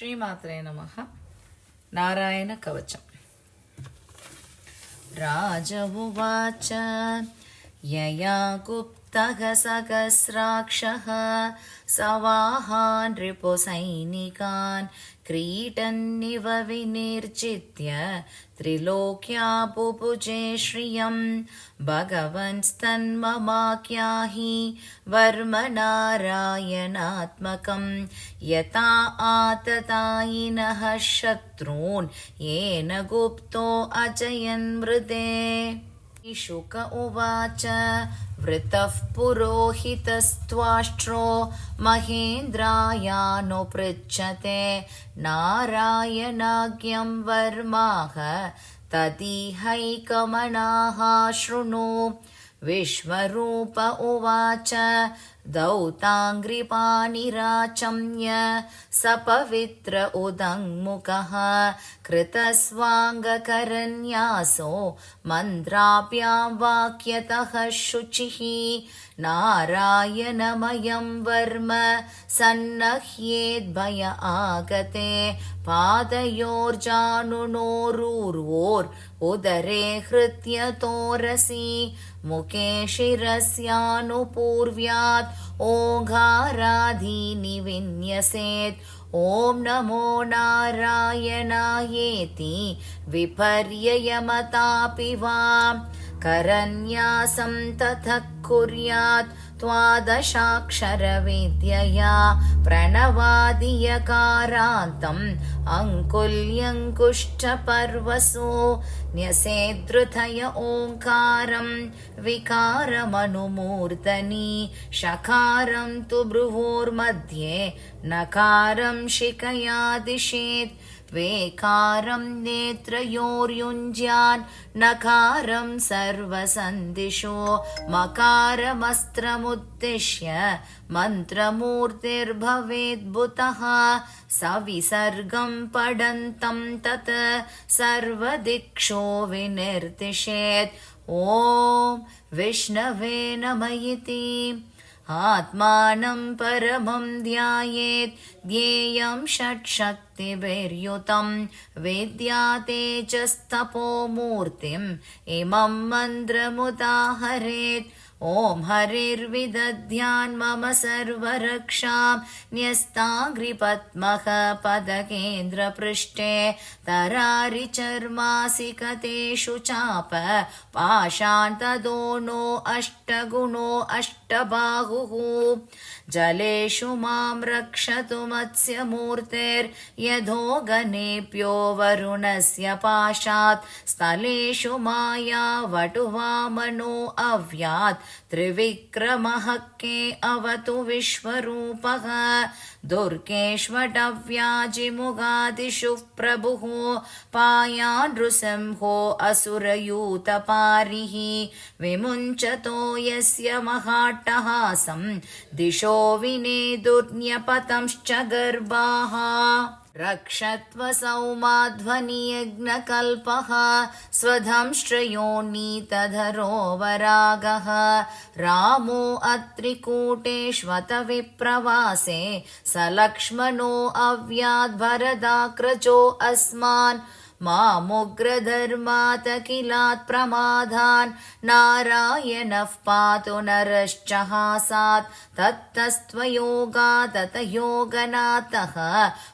श्रीमात्रे नमः। नारायण कवचम्। राज उवाच यया गुप्तः सहस्राक्षः सवाहान् रिपुसैनिकान् क्रीडन्निव विनिर्जित्य त्रिलोक्या बुभुजे श्रियं भगवंस्तन्ममाख्याहि वर्मनारायणात्मकं यथा आततायिनः शत्रून् येन गुप्तो अजयन् मृदे। शुक उवाच वृतः पुरोहितस्त्वाष्ट्रो महेन्द्रायानुपृच्छते नारायणाज्ञं वर्माः तदिहैकमनाः शृणु। विश्वरूप उवाच दौताङ्घ्रिपाणिराचम्य सपवित्र उदङ्मुखः कृतस्वाङ्गकरन्यासो मन्त्राभ्यां वाक्यतः शुचिः नारायणमयं वर्म सन्नह्येद्भय आगते पादयोर्जानुनोरूर्वोर् उदरे हृत्यतोरसि मुखे शिरस्यानुपूर्व्यात् ओङ्कारादीनि विन्यसेत्। ॐ नमो नारायणायेति विपर्ययमतापि वा करन्यासं ततः कुर्यात् त्वादशाक्षरविद्यया प्रणवादियकारान्तम् अङ्कुल्यङ्कुष्ठपर्वसु न्यसेद्धृतय ओङ्कारं विकारमनुमूर्धनि षकारं तु भ्रुवोर्मध्ये नकारं शिखया दिशेत् वेकारं नेत्रयोर्युञ्ज्यान् नकारं सर्वसन्दिशो मकारमस्त्रमुद्दिश्य मन्त्रमूर्तिर्भवेद्भुतः सविसर्गं पठन्तं तत् सर्वदिक्षो विनिर्दिशेत्। ॐ विष्णवे नमः इति आत्मानं परमं ध्यायेत् ध्येयं षट्शक्तिभिर्युतं विद्यातेजस्तपो मूर्तिम् इमं मन्त्रमुदाहरेत्। ॐ हरिर्विदध्यान् मम सर्वरक्षां न्यस्ताङ्घ्रिपद्मः पदकेन्द्रपृष्ठे तरारिचर्मासिकतेषु चाप पाशान् तदोनो अष्टगुणो अष्टबाहुः जलेषु मां रक्षतु मत्स्यमूर्तिर्यधो गणेभ्यो वरुणस्य पाशात् स्थलेषु मायावटुवामनो अव्यात् त्रिविक्रमः के अवतु विश्वरूपः दुर्गेष्वटव्याजिमुगादिषु प्रभुः पायान् नृसिंहो असुरयूतपारिः विमुञ्चतो यस्य महाट्टहासं दिशो विनेदुर्न्यपतंश्च गर्भाः रक्षत्वसौमाध्वनियज्ञकल्पः स्वधंष्ट्रयोनीतधरो वरागः रामो अत्रिकूटेष्वत विप्रवासे स लक्ष्मणो अव्याद्भरदाग्रजो अस्मान् मामुग्रधर्मात् किलात् प्रमादान् नारायणः पातु नरश्च हासात् तत्तस्त्वयोगात् ततयोगनाथः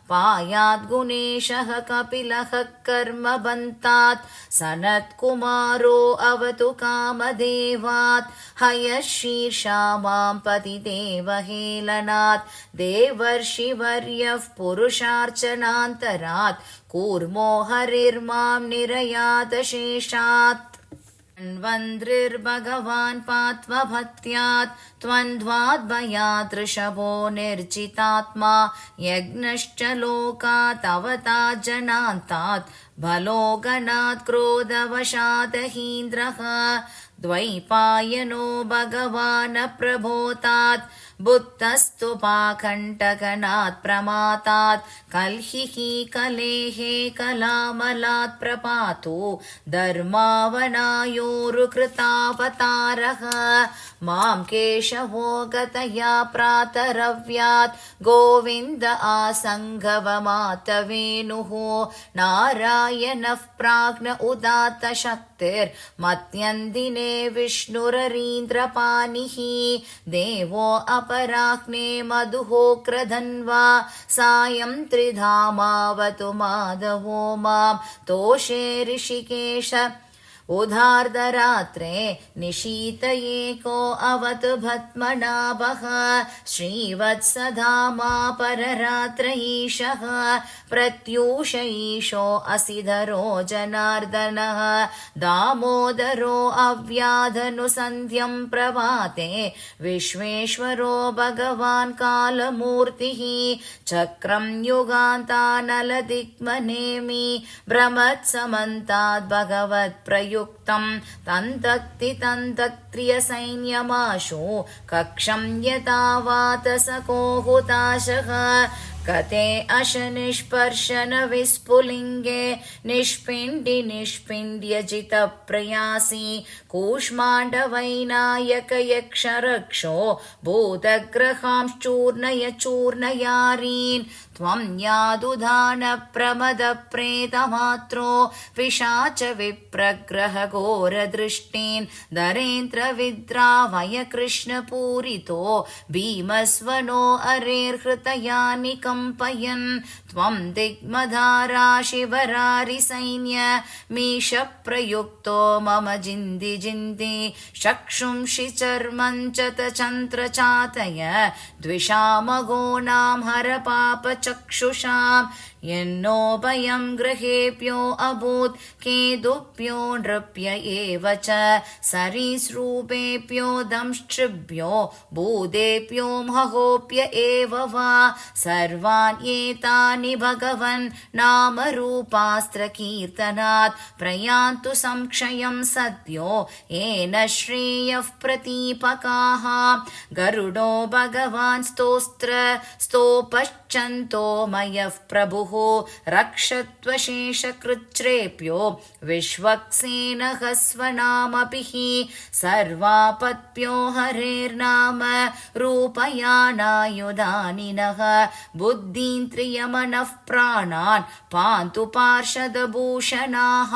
पायाद्गुणेशः कपिलः कर्मबन्तात् सनत्कुमारो अवतु कामदेवात् हयशीर्षा मां पतिदेवहेलनात् देवर्षिवर्यः पुरुषार्चनान्तरात् कूर्मो हरिर्मां निरयात शेषात्। धन्वन्त्रिर्भगवान् पात्वभक्त्यात् त्वन्द्वाद्भयात् ऋषभो निर्जितात्मा यज्ञश्च लोकात् अवता जनान्तात् बलो गणात् क्रोधवशात् हीन्द्रः द्वैपायनो भगवान् प्रभोतात् बुद्धस्तु पाकण्टकनात् प्रमातात् कल्हिः कलेः कलामलात् प्रपातो धर्मावनायोरुकृतावतारः मां केशवो गतया प्रातरव्यात् गोविन्द आसङ्गवमातवेनुः नारायणः प्राज्ञ उदात्तशक्तिर्मत्यन्दिने विष्णुररीन्द्रपाणिः देवो अपराह्ने मधुः क्रधन्वा सायं त्रिधामावतु माधवो मां तोषे ऋषिकेश उदार्धरात्रे निशीत एको अवतु भद्मनाभः श्रीवत्सधामा पररात्र ईशः प्रत्यूष ईशो असिधरो जनार्दनः दामोदरो अव्याधनुसन्ध्यं प्रभाते विश्वेश्वरो भगवान् कालमूर्तिः चक्रं युगान्तानलदिग्मनेमि भ्रमत्समन्ताद् भगवत्प्रयुक्तं तन्तक्ति तन्तक्त्रियसैन्यमाशु कक्षं यथा वातसको हुताशः कते अशनिष्पर्शन विस्फुलिङ्गे निष्पिण्डि निष्पिण्ड्यजित प्रयासी कूष्माण्डवैनायक यक्षरक्षो भूतग्रहांश्चूर्णय चूर्णयारीन् त्वं यादुधान प्रमद प्रेतमात्रो पिशाच विप्रग्रह घोरदृष्टीन् दरेन्द्र विद्रावय कृष्णपूरितो भीमस्वनो अरेर्हृतयानि कंपयन् त्वं दिग्मधारा शिवरारिसैन्य मीश प्रयुक्तो मम जिन्दि जिन्दि चक्षुंषि चर्मं च तचन्त्र चातय द्विषामगोनां हर पाप चक्षुषां यन्नो भयं गृहेभ्यो अभूत् केतुभ्यो नृप्य एव च सरीसृपेभ्यो दंष्ट्रिभ्यो भूतेभ्यो महोप्य एव वा सर्वान् एतानि भगवन् नामरूपास्त्रकीर्तनात् प्रयान्तु संक्षयं सद्यो येन श्रेयः प्रतीपकाः गरुडो भगवान् स्तोपश्चन्तो मयः प्रभुः रक्षत्वशेषकृच्छ्रेभ्यो विश्वक्सेनः स्वनामभिः सर्वापत्भ्यो हरेर्नाम रूपयानायुधानि नः बुद्धीन्द्रियमनः प्राणान् पान्तु पार्षदभूषणाः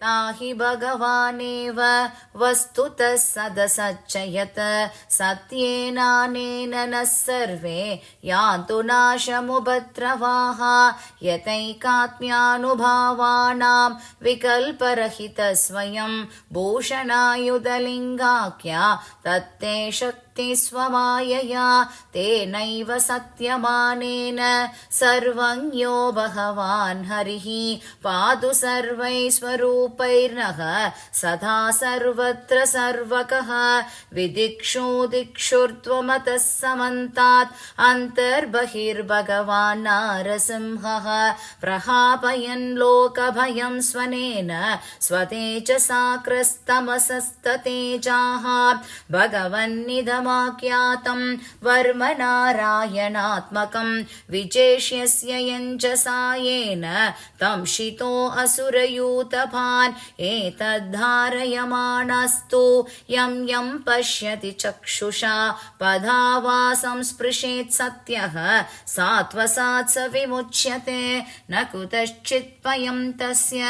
ताहि भगवानेव वस्तुतः सदसच्चयत् सत्येनानेन नः सर्वे यान्तु नाशमुपद्रवाः यतैकात्म्यानुभावानां विकल्परहितः स्वयं भूषणायुधलिङ्गाख्या तत्ते स्वमायया तेनैव सत्यमानेन सर्वं यो भगवान् हरिः पातु सर्वैस्वरूपैर्नः सदा सर्वत्र सर्वकः विदिक्षु दिक्षुर्त्वमतः समन्तात् अन्तर्बहिर्भगवान् नारसिंहः प्रहापयन् लोकभयं स्वनेन स्वतेजसा क्रस्तमसस्ततेजाः भगवन्निदमाख्यातं वर्मनारायणात्मकं विचेष्यस्य यञ्जसा येन तं शितो असुरयूतभान् एतद्धारयमाणस्तु यं यं पश्यति चक्षुषा पदा वा संस्पृशेत् सत्यः सात्वसात् स विमुच्यते न कुतश्चित् भयं तस्य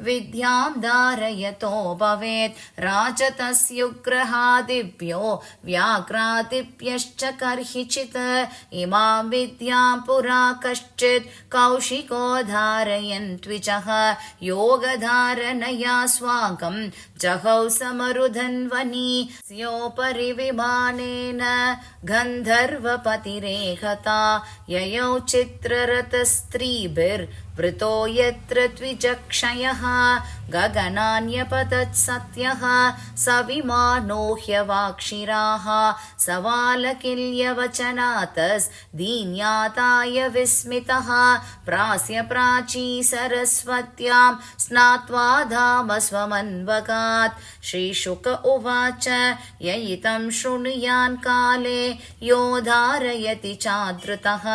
विद्यां धारयतो भवेत् राजतस्युग्रहादिभ्यो व्याघ्रादिभ्यश्च कर्हिचित् इमां विद्यां पुरा कश्चित् कौशिको धारयन् द्विजः योगधारणया स्वागं जहौ समरुधन्वनि स्योपरि विमानेन गन्धर्वपतिरेहता ययौ चित्ररथस्त्रीभिर् वृतो यत्र द्विजक्षयः गगनान्यपतत् सत्यः स विमानो ह्यवाक्षिराः सवालकिल्यवचनातस्दीन्याताय विस्मितः प्रास्य प्राची सरस्वत्यां स्नात्वा धाम स्वमन्वगात् श्रीशुक उवाच ययितं शृणुयान् काले यो धारयति चादृतः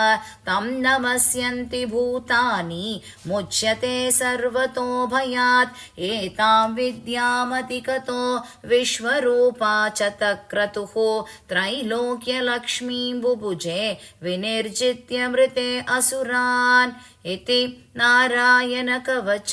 तं नमस्यन्ति भूतानि मुच्यते सर्वतो भयात् एतां विद्यामतिकतो विश्वरूपा च तक्रतुः त्रैलोक्यलक्ष्मीं बुभुजे विनिर्जित्य मृते असुरान् इति नारायणकवच।